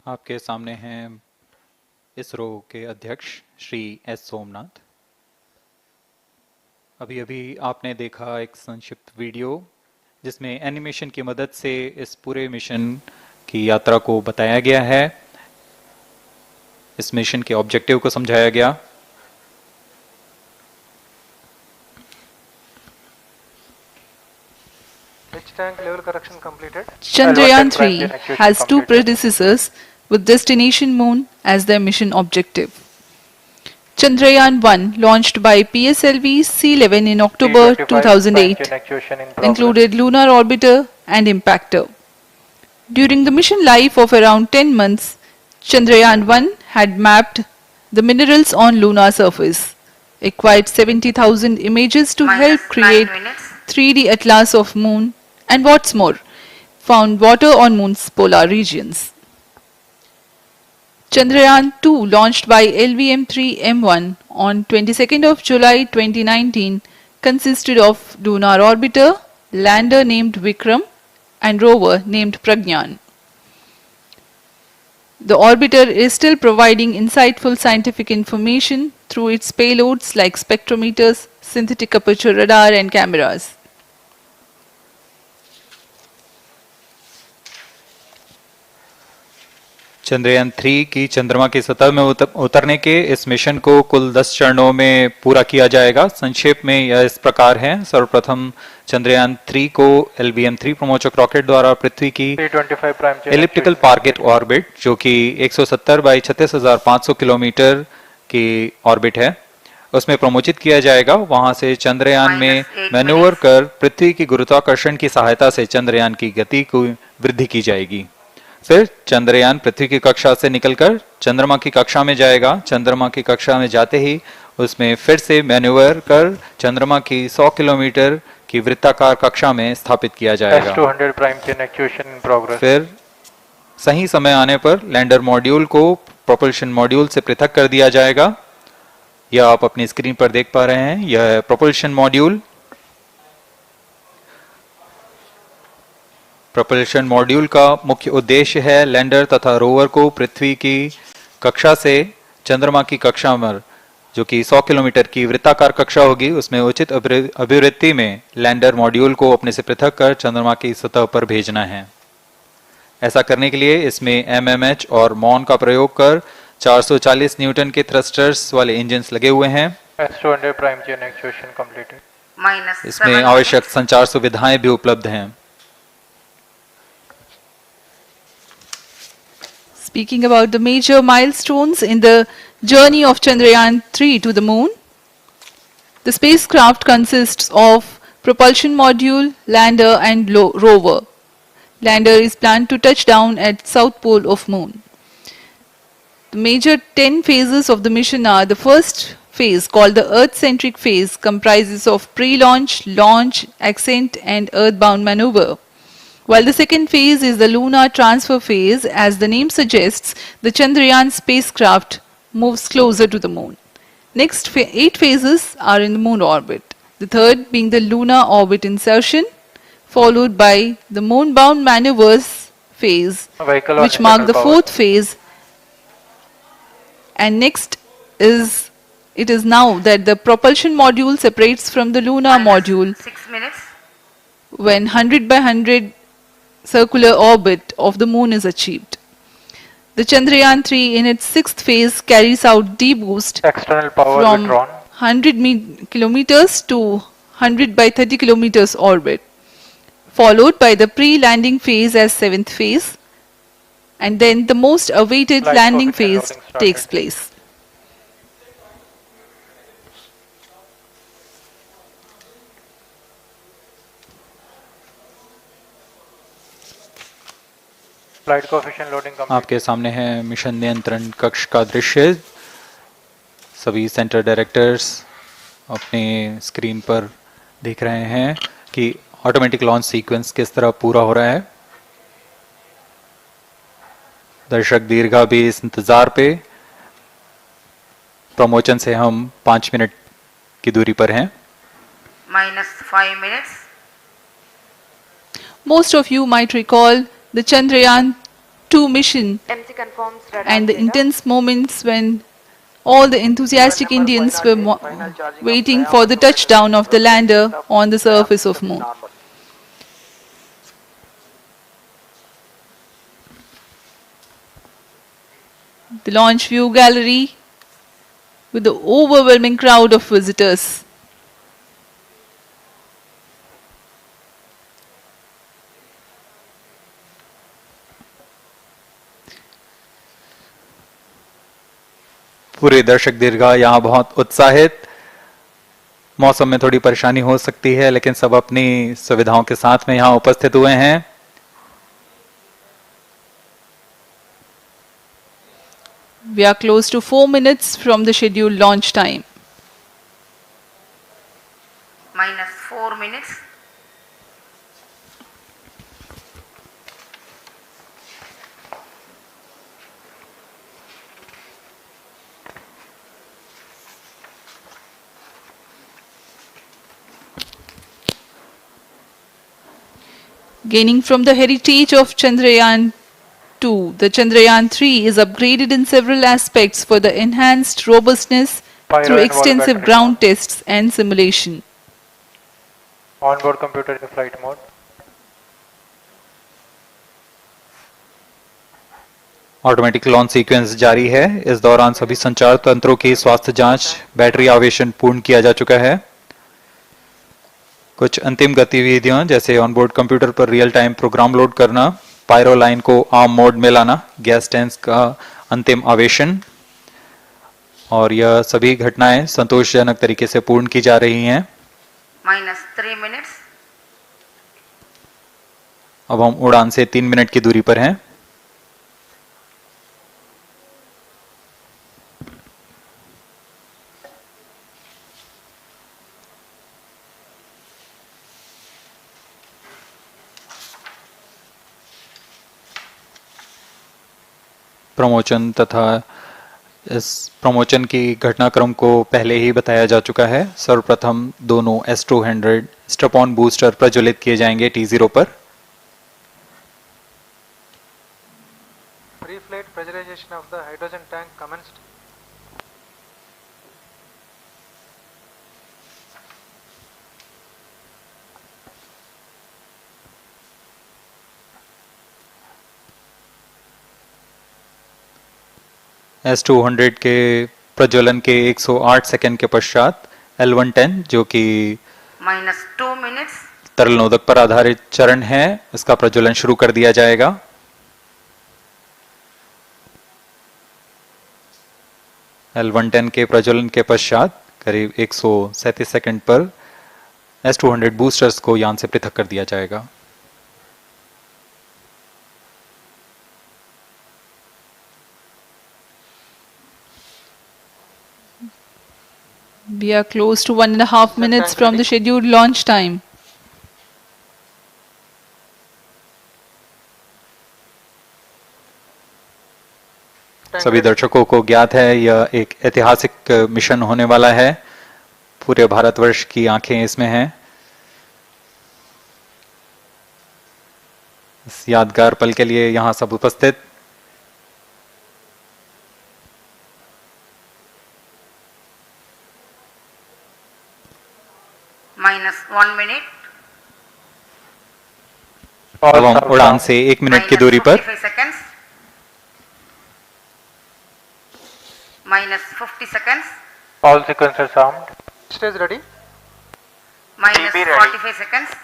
आपके सामने हैं इसरो के अध्यक्ष श्री एस सोमनाथ। अभी अभी आपने देखा एक संक्षिप्त वीडियो जिसमें एनिमेशन की मदद से इस पूरे मिशन की यात्रा को बताया गया है, इस मिशन के ऑब्जेक्टिव को समझाया गया। Tank level correction completed. Chandrayaan 3 has two predecessors with destination Moon as their mission objective. Chandrayaan 1, launched by PSLV C-11 in October 2008, included lunar orbiter and impactor. During the mission life of around 10 months, Chandrayaan 1 had mapped the minerals on lunar surface, acquired 70,000 images to help create 3D atlas of Moon, and what's more, found water on Moon's polar regions. Chandrayaan 2, launched by LVM3-M4 on 22nd of July 2019, consisted of lunar orbiter, lander named Vikram, and rover named Pragyan. The orbiter is still providing insightful scientific information through its payloads like spectrometers, synthetic aperture radar, and cameras. Chandrayaan 3 की चंद्रमा की सतह में उतरने के इस mission को कुल 10 चरणों में पूरा किया जाएगा। संक्षेप में यह इस प्रकार है। सर्वप्रथम चंद्रयान 3 को LVM3 प्रमोचक रॉकेट द्वारा पृथ्वी की एलिप्टिकल टारगेट ऑर्बिट, जो कि 170 बाई 36,500 किलोमीटर की ऑर्बिट है, उसमें प्रमोचित किया जाएगा। वहां से चंद्रयान में मैन्यूवर कर पृथ्वी की गुरुत्वाकर्षण की सहायता से चंद्रयान की गति को वृद्धि की जाएगी। फिर चंद्रयान पृथ्वी की कक्षा से निकलकर चंद्रमा की कक्षा में जाएगा। चंद्रमा की कक्षा में जाते ही उसमें फिर से मैन्यूवर कर चंद्रमा की 100 किलोमीटर की वृत्ताकार कक्षा में स्थापित किया जाएगा। फिर सही समय आने पर लैंडर मॉड्यूल को प्रोपल्शन मॉड्यूल से पृथक कर दिया जाएगा। यह आप अपनी स्क्रीन पर देख पा रहे हैं, यह है प्रोपल्शन मॉड्यूल। प्रोपल्शन मॉड्यूल का मुख्य उद्देश्य है लैंडर तथा रोवर को पृथ्वी की कक्षा से चंद्रमा की कक्षा में, जो कि 100 किलोमीटर की वृत्ताकार कक्षा होगी, उसमें उचित अभिवृत्ति में लैंडर मॉड्यूल को अपने से पृथक कर चंद्रमा की सतह पर भेजना है। ऐसा करने के लिए इसमें MMH और मॉन का प्रयोग कर 440 न्यूटन के थ्रस्टर्स वाले इंजन लगे हुए हैं। इसमें आवश्यक संचार सुविधाएं भी उपलब्ध हैं। Speaking about the major milestones in the journey of Chandrayaan 3 to the Moon, the spacecraft consists of propulsion module, lander, and rover. Lander is planned to touch down at south pole of Moon. The major 10 phases of the mission are: the first phase, called the Earth-centric phase, comprises of pre-launch, launch, ascent, and earthbound maneuver. While the second phase is the lunar transfer phase, as the name suggests, the Chandrayaan spacecraft moves closer to the Moon. Next 8 phases are in the Moon orbit, the third being the lunar orbit insertion, followed by the moon-bound maneuvers phase, which mark the fourth phase. And next is, it is now that the propulsion module separates from the lunar module when 100 by 100 circular orbit of the Moon is achieved. The Chandrayaan 3 in its 6th phase carries out D-boost from 100 kilometers to 100 by 30 kilometers orbit, followed by the pre-landing phase as 7th phase, and then the most awaited landing phase takes place. आपके सामने है mission नियंत्रण कक्ष का दृश्य। सभी centre directors अपने screen पर देख रहे हैं कि ऑटोमेटिक लॉन्च सीक्वेंस किस तरह पूरा हो रहा है। दर्शक दीर्घा भी इस इंतजार पे। प्रमोशन से हम 5 मिनट की दूरी पर हैं। -5 minutes. Most of you might recall the Chandrayaan 2 mission MC confirms radar and the data. intense moments when all the enthusiastic Indians were waiting for the touchdown of the lander on the surface of moon. The launch view gallery with the overwhelming crowd of visitors. पूरे दर्शक दीर्घा यहाँ बहुत उत्साहित। मौसम में थोड़ी परेशानी हो सकती है, लेकिन सब अपनी सुविधाओं के साथ में यहाँ उपस्थित हुए हैं। We are close to 4 minutes from the scheduled launch time. minus 4 minutes. Gaining from the heritage of Chandrayaan 2, the Chandrayaan 3 is upgraded in several aspects for the enhanced robustness Pyro through and wall extensive battery ground mode. tests and simulation. Onboard computer in flight mode. Automatic launch sequence जारी है। इस दौरान सभी संचार तंत्रों की स्वास्थ्य जांच, बैटरी आवेशन पूर्ण किया जा चुका है। कुछ अंतिम गतिविधियां जैसे ऑनबोर्ड कंप्यूटर पर रियल टाइम प्रोग्राम लोड करना, पायरो लाइन को आर्म मोड में लाना, गैस टैंक का अंतिम आवेशन, और यह सभी घटनाएं संतोषजनक तरीके से पूर्ण की जा रही हैं। minus 3 minutes. अब हम उड़ान से 3 मिनट की दूरी पर हैं। प्रमोचन तथा इस प्रमोचन की घटनाक्रम को पहले ही बताया जा चुका है। सर्वप्रथम दोनों S200 स्ट्रप-ऑन बूस्टर प्रज्वलित किए जाएंगे T0 पर। Pre-flight pressurization of the hydrogen tank commenced. S200 के प्रज्वलन के 108 सेकंड के पश्चात L110 जो कि minus 2 minutes. तरल नोदक पर आधारित चरण है, इसका प्रज्वलन शुरू कर दिया जाएगा। L110 के प्रज्वलन के पश्चात करीब 137 सेकंड पर S200 बूस्टर्स को यान से पृथक कर दिया जाएगा। We are close to 1.5 minutes from the scheduled launch time. सभी दर्शकों को ज्ञात है यह एक ऐतिहासिक मिशन होने वाला है। पूरे भारतवर्ष की आंखें इसमें हैं। इस यादगार पल के लिए यहां सब उपस्थित। minus 1 minute. अब हम उड़ान से 1 मिनट की दूरी पर। 45 seconds. minus 50 seconds. All sequencers armed. Stage ready. minus DB ready. 45 seconds.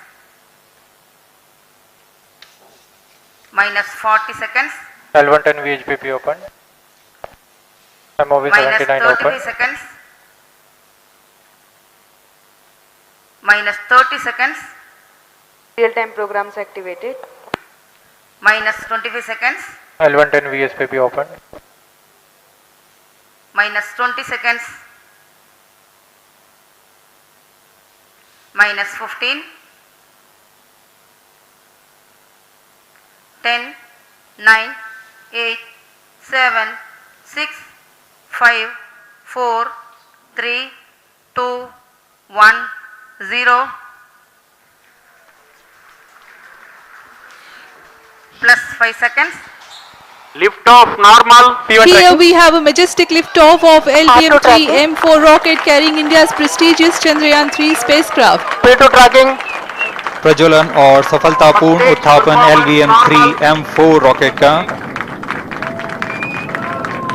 minus 40 seconds. L110 VHPP open. MOV minus 79 33 open. seconds. minus 30 seconds. Real-time programs activated. minus 25 seconds. L110 VSPP open. minus 20 seconds. minus 15. 10, 9, 8, 7, 6, 5, 4, 3, 2, 1, 0. Plus 5 seconds. Lift off normal. Here we have a majestic liftoff of LVM3-M4 rocket carrying India's prestigious Chandrayaan-3 spacecraft. P2 tracking. प्रज्वलन और सफलतापूर्ण उत्थापन LVM3-M4 rocket का।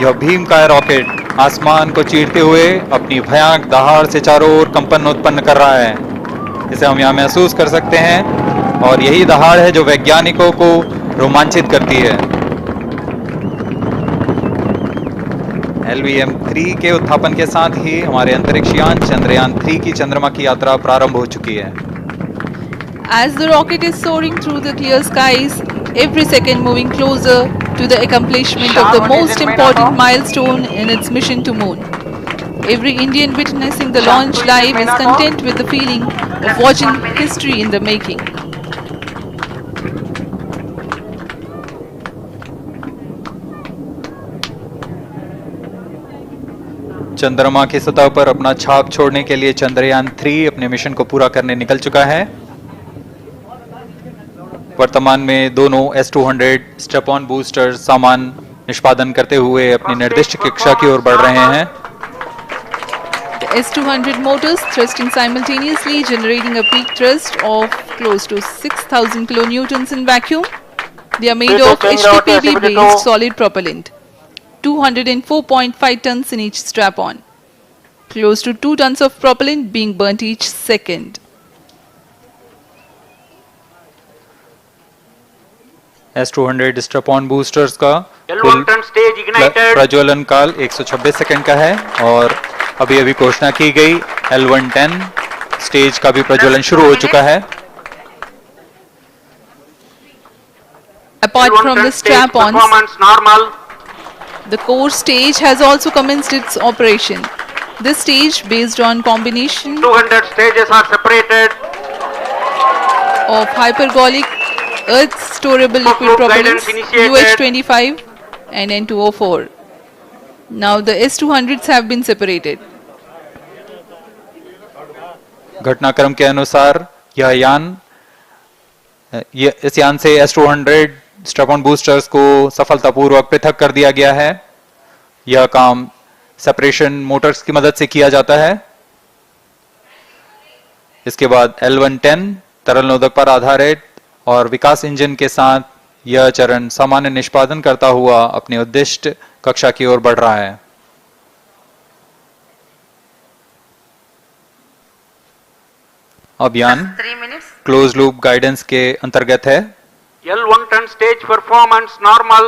यह भीमकाय rocket आसमान को चीरते हुए अपनी भयानक दहाड़ से चारों ओर कंपन उत्पन्न कर रहा है। इसे हम यहाँ महसूस कर सकते हैं और यही दहाड़ है जो वैज्ञानिकों को रोमांचित करती है। LVM3 के उत्थापन के साथ ही हमारे अंतरिक्ष यान चंद्रयान-3 की चंद्रमा की यात्रा प्रारंभ हो चुकी है। As the rocket is soaring through the clear skies, every second moving closer to the accomplishment of the most important milestone in its mission to moon. Every Indian witnessing the launch live is content with the feeling of watching history in the making. चंद्रमा की सतह पर अपना छाप छोड़ने के लिए चंद्रयान-3 अपने मिशन को पूरा करने निकल चुका है। वर्तमान में दोनों S200 स्टेप ऑन बूस्टर सामान निष्पादन करते हुए अपनी निर्दिष्ट कक्षा की ओर बढ़ रहे हैं। The S200 motors thrusting simultaneously, generating a peak thrust of close to 6,000 kilonewtons in vacuum. They are made of HTPB-based solid propellant. 204.5 tons in each strap-on. Close to 2 tons of propellant being burnt each second. S200 strap-on boosters का L1 turn stage ignited. प्रज्वलन काल 126 second का है और अभी अभी घोषणा की गई L110 स्टेज का भी प्रज्वलन शुरू हो चुका है। Apart from the strap-ons, performance normal. the core stage has also commenced its operation. This stage, based on combination 200 stages are separated. of hypergolic earth storable liquid Group propellants guidance initiated. UH25 and N204. Now the S200s have been separated. घटनाक्रम के अनुसार इस यान से S200 strap-on boosters को सफलतापूर्वक पृथक कर दिया गया है। यह काम सेपरेशन मोटर्स की मदद से किया जाता है। इसके बाद L110 तरल नोदक पर आधारित और विकास इंजन के साथ यह चरण सामान्य निष्पादन करता हुआ अपने उद्दिष्ट कक्षा की ओर बढ़ रहा है। अभियान 3 minutes. क्लोज लूप गाइडेंस के अंतर्गत है। L1 turn stage performance normal.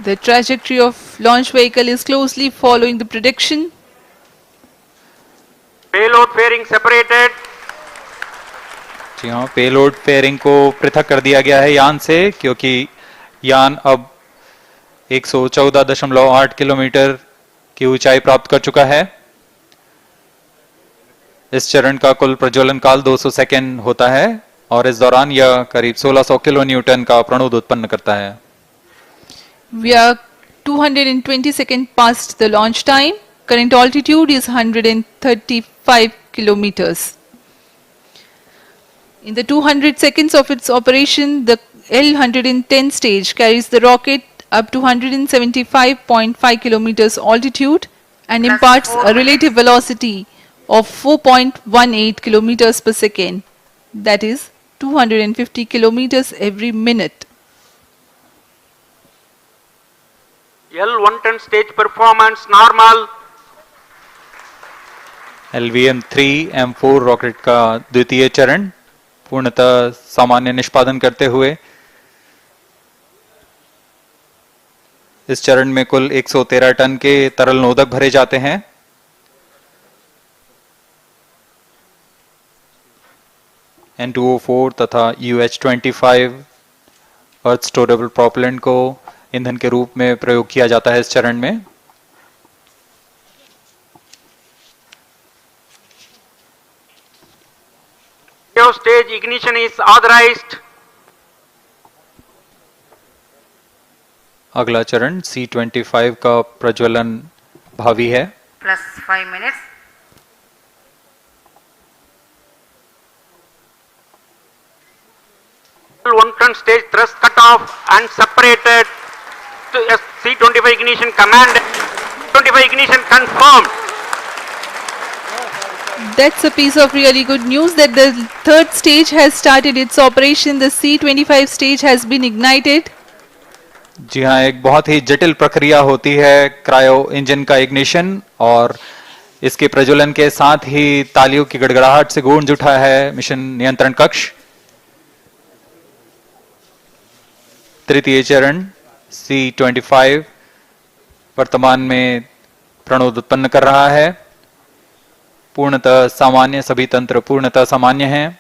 The trajectory of launch vehicle is closely following the prediction. Payload fairing separated. जी हाँ, पेलोड फेयरिंग को पृथक कर दिया गया है यान से, क्योंकि यान अब 114.8 किलोमीटर की ऊंचाई प्राप्त कर चुका है। इस चरण का कुल प्रज्वलन काल 200 सेकेंड होता है और इस दौरान यह करीब 1600 किलो न्यूटन का प्रणोद उत्पन्न करता है। We are 220 seconds past the launch time. Current altitude is 135 kilometers. In the 200 seconds of its operation, the L110 stage carries the rocket up to 175.5 kilometers altitude and imparts a relative velocity of 4.18 kilometers per second, that is 250 kilometers every minute. L1 turn stage performance normal. LVM3-M4 rocket का द्वितीय चरण पूर्णतः सामान्य निष्पादन करते हुए इस चरण में कुल 113 टन के तरल नोदक भरे जाते हैं। N204 तथा UH25 अर्थ स्टोरेबल प्रोपेलेंट को ईंधन के रूप में प्रयोग किया जाता है इस चरण में। Stage ignition is authorized. अगला चरण C25 का प्रज्वलन भावी है। Plus 5 minutes. L110 stage thrust cut off and separated to C25 ignition command. 25 ignition confirmed. That's a piece of really good news that the third stage has started its operation. The C25 stage has been ignited. जी हाँ, एक बहुत ही जटिल प्रक्रिया होती है cryo engine का ignition, और इसके प्रज्वलन के साथ ही तालियों की गड़गड़ाहट से गूंज उठा है मिशन नियंत्रण कक्ष। तृतीय चरण C25 वर्तमान में प्रणोद उत्पन्न कर रहा है। पूर्णतः सामान्य, सभी तंत्र पूर्णतः सामान्य हैं।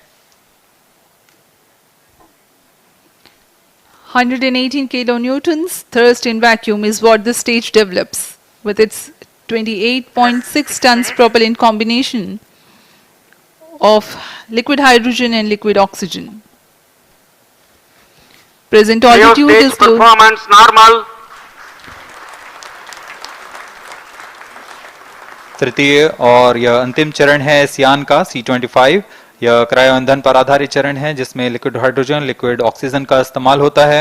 118 kilonewtons thrust in vacuum is what the stage develops with its 28.6 tons propellant combination of liquid hydrogen and liquid oxygen. Present altitude Stage is close. performance normal. तृतीय और यह अंतिम चरण है इस यान का C25। यह क्रायो ईंधन पर आधारित चरण है जिसमें लिक्विड हाइड्रोजन, लिक्विड ऑक्सीजन का इस्तेमाल होता है।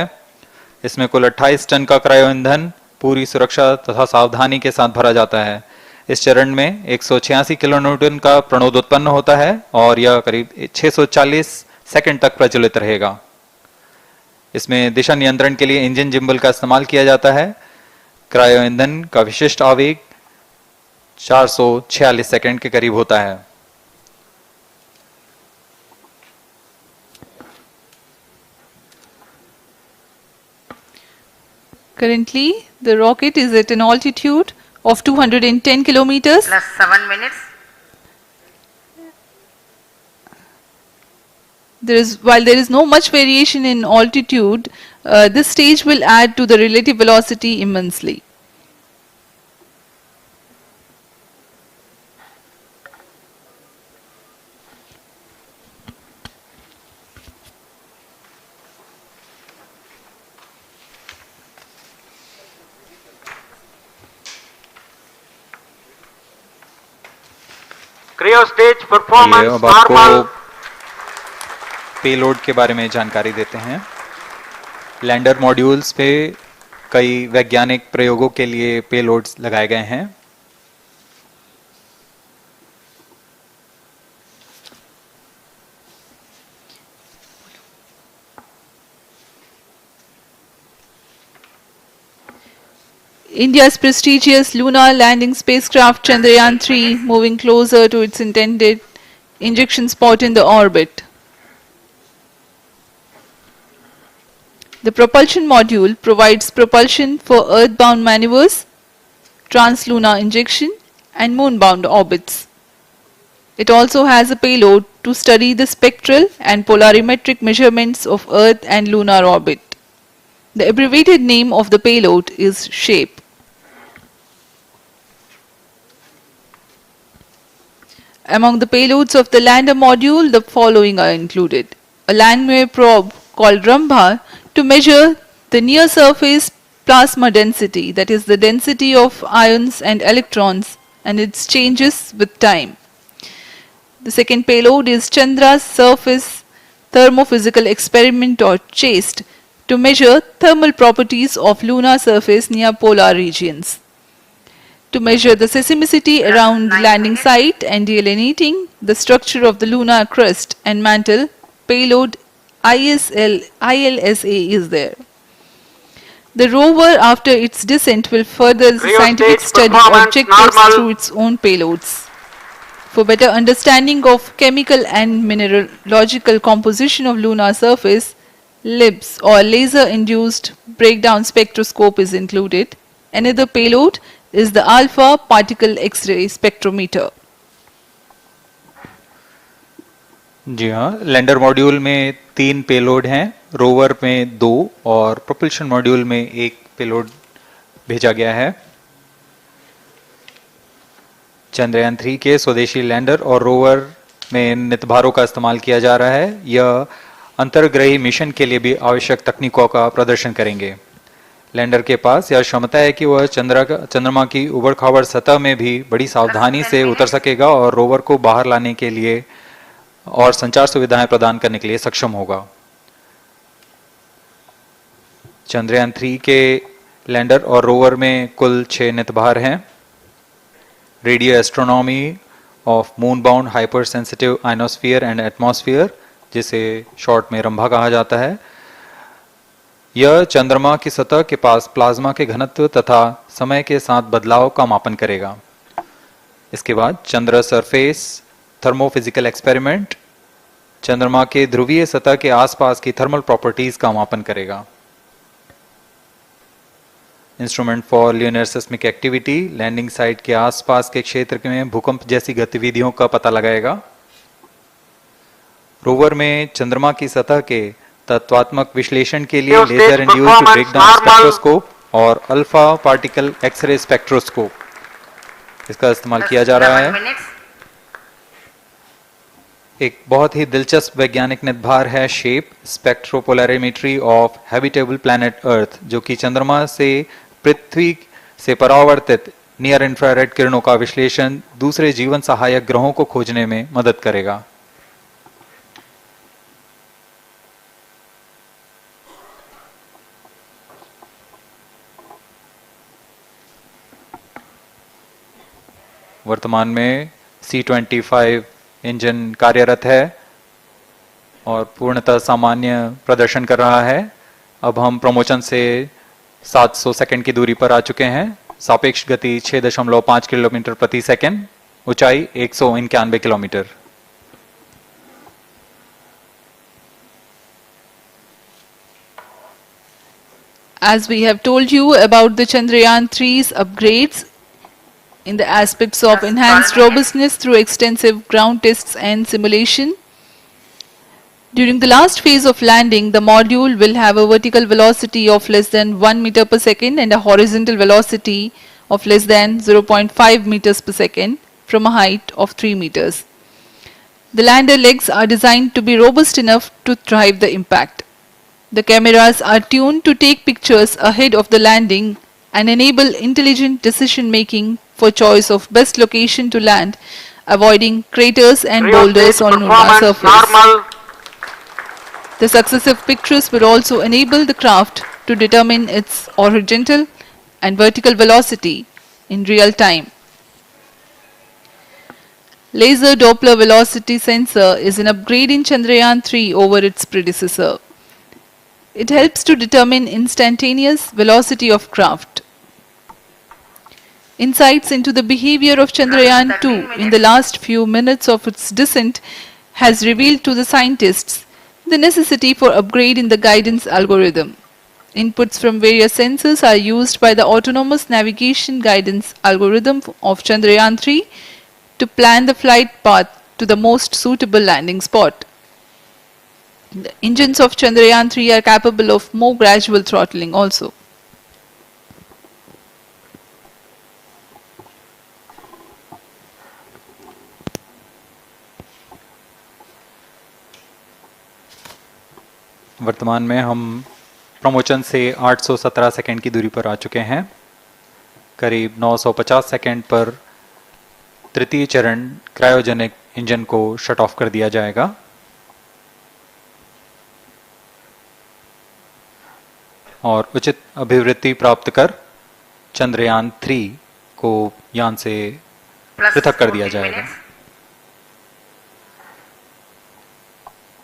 इसमें कुल 28 टन का क्रायो ईंधन पूरी सुरक्षा तथा सावधानी के साथ भरा जाता है। इस चरण में 186 किलोन्यूटन का प्रणोद उत्पन्न होता है और यह करीब 640 सेकंड तक प्रज्वलित रहेगा। इसमें दिशा नियंत्रण के लिए इंजन जिम्बल का इस्तेमाल किया जाता है। क्रायो ईंधन का विशिष्ट आवेग 446 सेकंड के करीब होता है। Currently, the rocket is at an altitude of 210 kilometers. Plus 7 minutes. While there is no much variation in altitude, this stage will add to the relative velocity immensely. Cryo stage आइए performance अब आपको normal. Payload के बारे में जानकारी देते हैं। Lander modules पे कई वैज्ञानिक प्रयोगों के लिए पेलोड्स लगाए गए हैं। India's prestigious lunar landing spacecraft Chandrayaan-3 moving closer to its intended injection spot in the orbit. The propulsion module provides propulsion for earthbound maneuvers, translunar injection and moonbound orbits. It also has a payload to study the spectral and polarimetric measurements of Earth and lunar orbit. The abbreviated name of the payload is SHAPE. Among the payloads of the lander module, the following are included. A landwehr probe called Rambha to measure the near surface plasma density, that is the density of ions and electrons and its changes with time. The second payload is Chandra's surface thermophysical experiment or CHASTE to measure thermal properties of lunar surface near polar regions. To measure the seismicity around the landing site and delineating the structure of the lunar crust and mantle, payload ILSA is there. The rover after its descent will further the Cryo scientific stage study performance objectives normal. through its own payloads. For better understanding of chemical and mineralogical composition of lunar surface, LIBS or laser-induced breakdown spectroscope is included. Another payload is the alpha particle X-ray spectrometer. जी हाँ, lander module में 3 payload हैं, rover में 2 और propulsion module में 1 payload भेजा गया है। चंद्रयान 3 के स्वदेशी लैंडर और रोवर में नितभारों का इस्तेमाल किया जा रहा है। यह अंतर्ग्रही मिशन के लिए भी आवश्यक तकनीकों का प्रदर्शन करेंगे। लैंडर के पास यह क्षमता है कि वह चंद्रमा की उबड़-खाबड़ सतह में भी बड़ी सावधानी से उतर सकेगा और रोवर को बाहर लाने के लिए और संचार सुविधाएं प्रदान करने के लिए सक्षम होगा। चंद्रयान 3 के लैंडर और रोवर में कुल 6 नितभार हैं। Radio astronomy of moon bound hyper sensitive ionosphere and atmosphere, जिसे शॉर्ट में रंभा कहा जाता है, यह चंद्रमा की सतह के पास प्लाज्मा के घनत्व तथा समय के साथ बदलाव का मापन करेगा। इसके बाद चंद्र सरफेस थर्मोफिजिकल एक्सपेरिमेंट चंद्रमा के ध्रुवीय सतह के आसपास की थर्मल प्रॉपर्टीज का मापन करेगा। Instrument for lunar seismic activity landing site के आसपास के क्षेत्र में भूकंप जैसी गतिविधियों का पता लगाएगा। रोवर में चंद्रमा की सतह के तत्वात्मक विश्लेषण के लिए लेजर इंड्यूस्ड ब्रेकडाउन स्पेक्ट्रोस्कोप और अल्फा पार्टिकल एक्सरे स्पेक्ट्रोस्कोप इसका इस्तेमाल किया जा रहा है। एक बहुत ही दिलचस्प वैज्ञानिक निर्धार है shape स्पेक्ट्रोपोलैरिमेट्री of habitable planet earth, जो कि चंद्रमा से पृथ्वी से परावर्तित नियर इंफ्रारेड किरणों का विश्लेषण दूसरे जीवन सहायक ग्रहों को खोजने में मदद करेगा। वर्तमान में C-25 इंजन कार्यरत है और पूर्णतः सामान्य प्रदर्शन कर रहा है। अब हम प्रमोशन से 700 सेकंड की दूरी पर आ चुके हैं। सापेक्ष गति 6.5 किलोमीटर प्रति सेकंड, ऊंचाई 191 kilometre. As we have told you about the Chandrayaan 3's upgrades in the aspects of enhanced robustness through extensive ground tests and simulation. During the last phase of landing, the module will have a vertical velocity of less than 1 meter per second and a horizontal velocity of less than 0.5 meters per second from a height of 3 meters. The lander legs are designed to be robust enough to drive the impact. The cameras are tuned to take pictures ahead of the landing and enable intelligent decision making for choice of best location to land, avoiding craters and boulders on lunar surface. The successive pictures will also enable the craft to determine its horizontal and vertical velocity in real time. Laser Doppler velocity sensor is an upgrade in Chandrayaan 3 over its predecessor. It helps to determine instantaneous velocity of craft. Insights into the behavior of Chandrayaan 2 in the last few minutes of its descent has revealed to the scientists the necessity for upgrade in the guidance algorithm. Inputs from various sensors are used by the autonomous navigation guidance algorithm of Chandrayaan 3 to plan the flight path to the most suitable landing spot. The engines of Chandrayaan 3 are capable of more gradual throttling also. वर्तमान में हम promotion से 817 second की दूरी पर आ चुके हैं। करीब 950 सेकंड पर तृतीय चरण क्रायोजेनिक इंजन को शट ऑफ कर दिया जाएगा। और उचित अभिवृद्धि प्राप्त कर चंद्रयान 3 को यान से पृथक कर दिया जाएगा।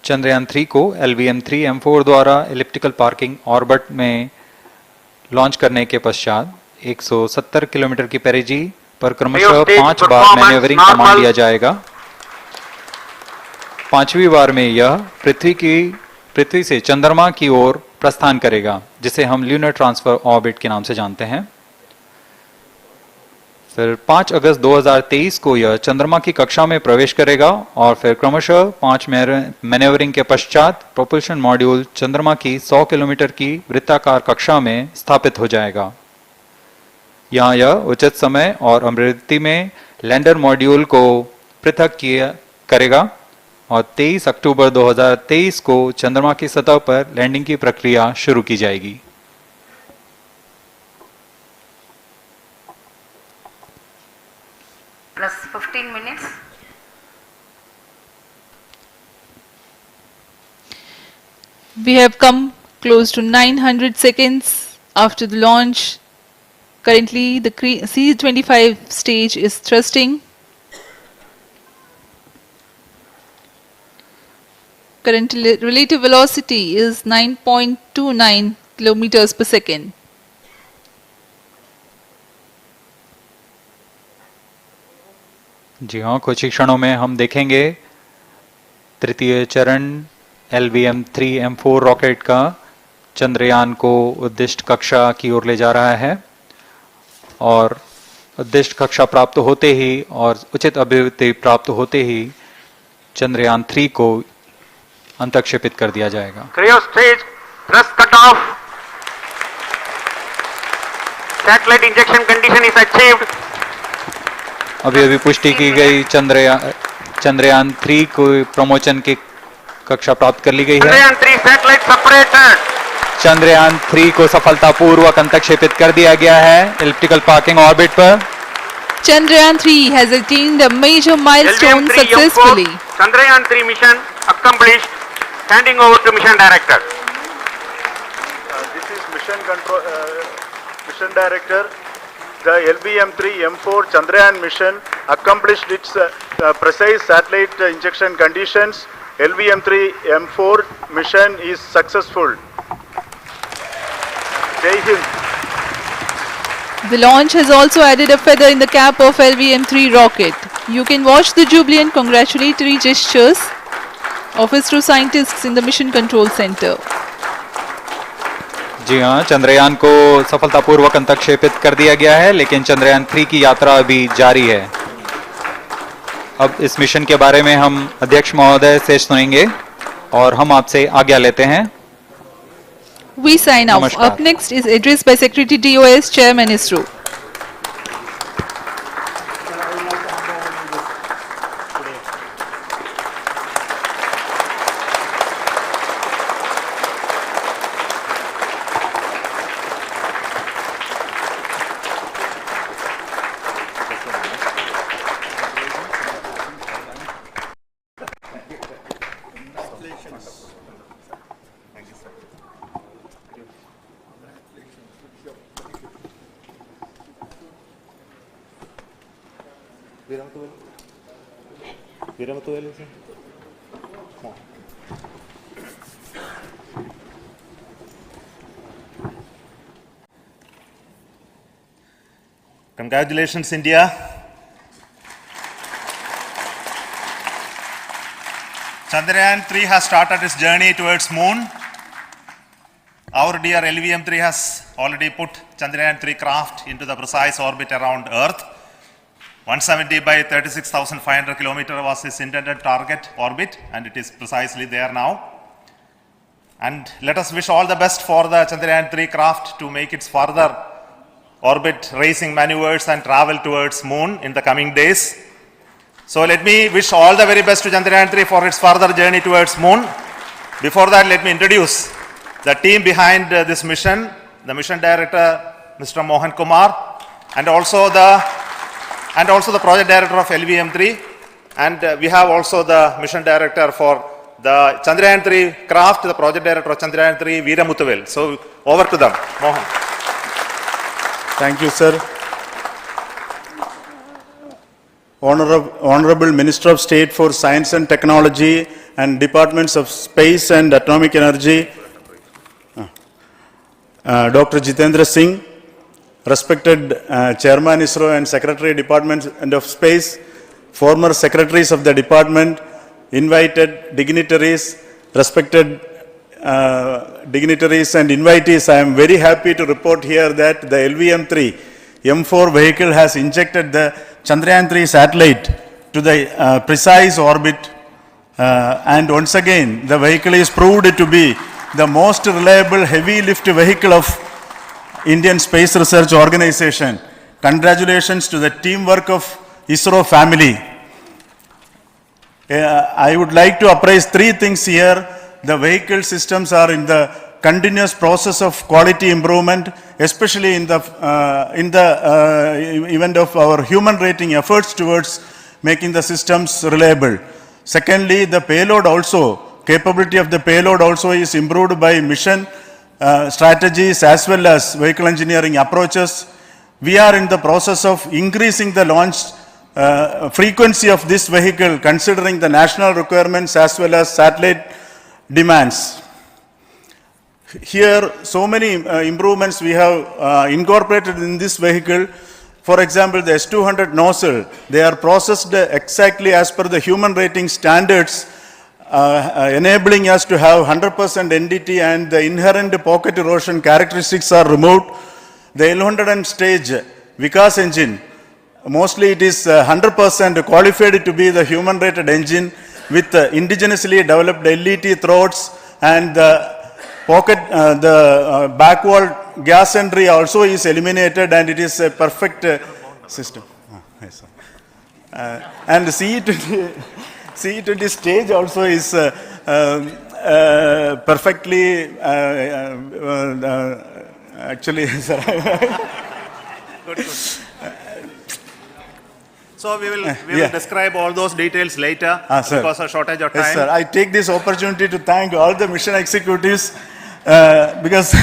चंद्रयान 3 को LVM3-M4 द्वारा एलिप्टिकल पार्किंग ऑर्बिट में लॉन्च करने के पश्चात 170 किलोमीटर की पेरिजी पर क्रमशः 5 बार मैन्यूवरिंग कमांड दिया जाएगा। 5वीं बार में यह पृथ्वी से चंद्रमा की ओर प्रस्थान करेगा, जिसे हम ल्यूनर ट्रांसफर ऑर्बिट के नाम से जानते हैं। फिर 5 अगस्त 2023 को यह चंद्रमा की कक्षा में प्रवेश करेगा और फिर क्रमशः 5 मैन्यूवरिंग के पश्चात प्रोपल्शन मॉड्यूल चंद्रमा की 100 किलोमीटर की वृत्ताकार कक्षा में स्थापित हो जाएगा। यहाँ यह उचित समय और अभिवृद्धि में लैंडर मॉड्यूल को पृथक करेगा और 23 अक्टूबर 2023 को चंद्रमा की सतह पर लैंडिंग की प्रक्रिया शुरू की जाएगी। Plus 15 minutes. We have come close to 900 seconds after the launch. Currently, the C-25 stage is thrusting. Current relative velocity is 9.29 kilometers per second. जी हाँ, कुछ ही क्षणों में हम देखेंगे तृतीय चरण LVM3-M4 रॉकेट का चंद्रयान को उद्दिष्ट कक्षा की ओर ले जा रहा है और उद्दिष्ट कक्षा प्राप्त होते ही और उचित अभिवृद्धि प्राप्त होते ही चंद्रयान 3 को अंतक्षेपित कर दिया जाएगा। Cryo stage thrust cutoff. Satellite injection condition is achieved. अभी अभी पुष्टि की गई चंद्रयान 3 को प्रमोचन की कक्षा प्राप्त कर ली गई है। Chandrayaan 3 satellite separated. चंद्रयान 3 को सफलतापूर्वक अंतक्षेपित कर दिया गया है एलिप्टिकल पार्किंग ऑर्बिट पर। Chandrayaan 3 has attained a major milestone successfully. Chandrayaan 3 mission accomplished. Handing over to mission director. This is mission director. The LVM3-M4 Chandrayaan mission accomplished its precise satellite injection conditions. LVM3-M4 mission is successful. Jai Hind. The launch has also added a feather in the cap of LVM3 rocket. You can watch the jubilant congratulatory gestures of ISRO scientists in the Mission Control Center. जी हाँ, चंद्रयान को सफलतापूर्वक अंतक्षेपित कर दिया गया है, लेकिन चंद्रयान 3 की यात्रा अभी जारी है। अब इस मिशन के बारे में हम अध्यक्ष महोदय से सुनेंगे और हम आपसे आज्ञा लेते हैं। We sign off. नमस्कार। Up next is address by Secretary DOS, Chairman ISRO. Congratulations, India. Chandrayaan 3 has started its journey towards moon. Our dear LVM3 has already put Chandrayaan 3 craft into the precise orbit around Earth. 170 by 36,500 kilometer was its intended target orbit, and it is precisely there now. And let us wish all the best for the Chandrayaan 3 craft to make its further orbit racing maneuvers and travel towards moon in the coming days. So let me wish all the very best to Chandrayaan 3 for its further journey towards moon. Before that, let me introduce the team behind this mission, the mission director, Mr. Mohan Kumar, and also the project director of LVM3, and we have also the mission director for the Chandrayaan 3 craft, the project director of Chandrayaan 3, Veera Muthuvel. So over to them, Mohan. Thank you, sir. Honorable Minister of State for Science and Technology and Departments of Space and Atomic Energy, Dr. Jitendra Singh, respected Chairman ISRO and Secretary Department of Space, former secretaries of the department, invited dignitaries, respected dignitaries and invitees. I am very happy to report here that the LVM3-M4 vehicle has injected the Chandrayaan 3 satellite to the precise orbit, and once again the vehicle is proved to be the most reliable heavy lift vehicle of Indian Space Research Organization. Congratulations to the teamwork of ISRO family. I would like to appraise three things here. The vehicle systems are in the continuous process of quality improvement, especially in the event of our human rating efforts towards making the systems reliable. Secondly, the payload also, capability of the payload also is improved by mission strategies as well as vehicle engineering approaches. We are in the process of increasing the launch frequency of this vehicle considering the national requirements as well as satellite demands. Here, so many improvements we have incorporated in this vehicle. For example, the S200 nozzle, they are processed exactly as per the human rating standards, enabling us to have 100% NDT, and the inherent pocket erosion characteristics are removed. The L100 stage Vikas engine, mostly it is 100% qualified to be the human rated engine with indigenously developed LET throats, and the pocket, back wall gas entry also is eliminated, and it is a perfect system. Yes, sir. And the CE20 stage also is perfectly, actually, sir. Good. So we will describe all those details later because of shortage of time. Yes, sir. I take this opportunity to thank all the mission executives because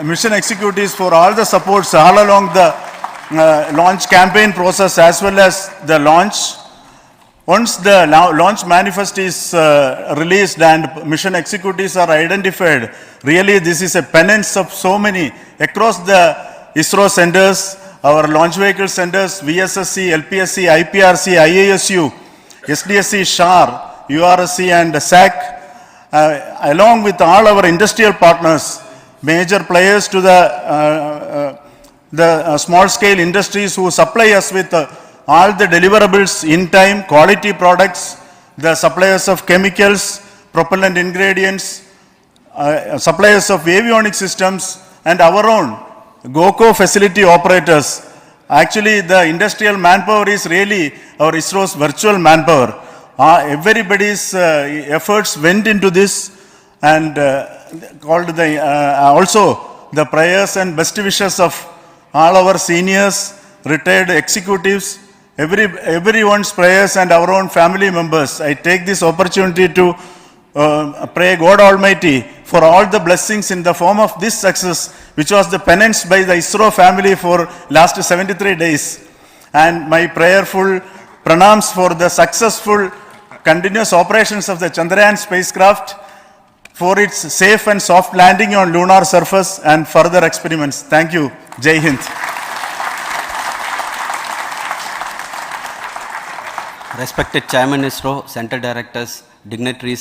mission executives for all the supports all along the launch campaign process as well as the launch. Once the launch manifest is released and mission executives are identified, really this is a penance of so many across the ISRO centers, our launch vehicle centers, VSSC, LPSC, IPRC, IASU, SDSC, SHAR, URSC and SAC, along with all our industrial partners, major players to the small scale industries who supply us with all the deliverables in time, quality products, the suppliers of chemicals, propellant ingredients, suppliers of avionics systems, and our own GOCO facility operators. Actually, the industrial manpower is really our ISRO's virtual manpower. Everybody's efforts went into this, and called the also the prayers and best wishes of all our seniors, retired executives, everyone's prayers and our own family members. I take this opportunity to pray God Almighty for all the blessings in the form of this success, which was the penance by the ISRO family for last 73 days. And my prayerful pranams for the successful continuous operations of the Chandrayaan spacecraft, for its safe and soft landing on lunar surface and further experiments. Thank you. Jai Hind. Respected Chairman ISRO, Center Directors, dignitaries,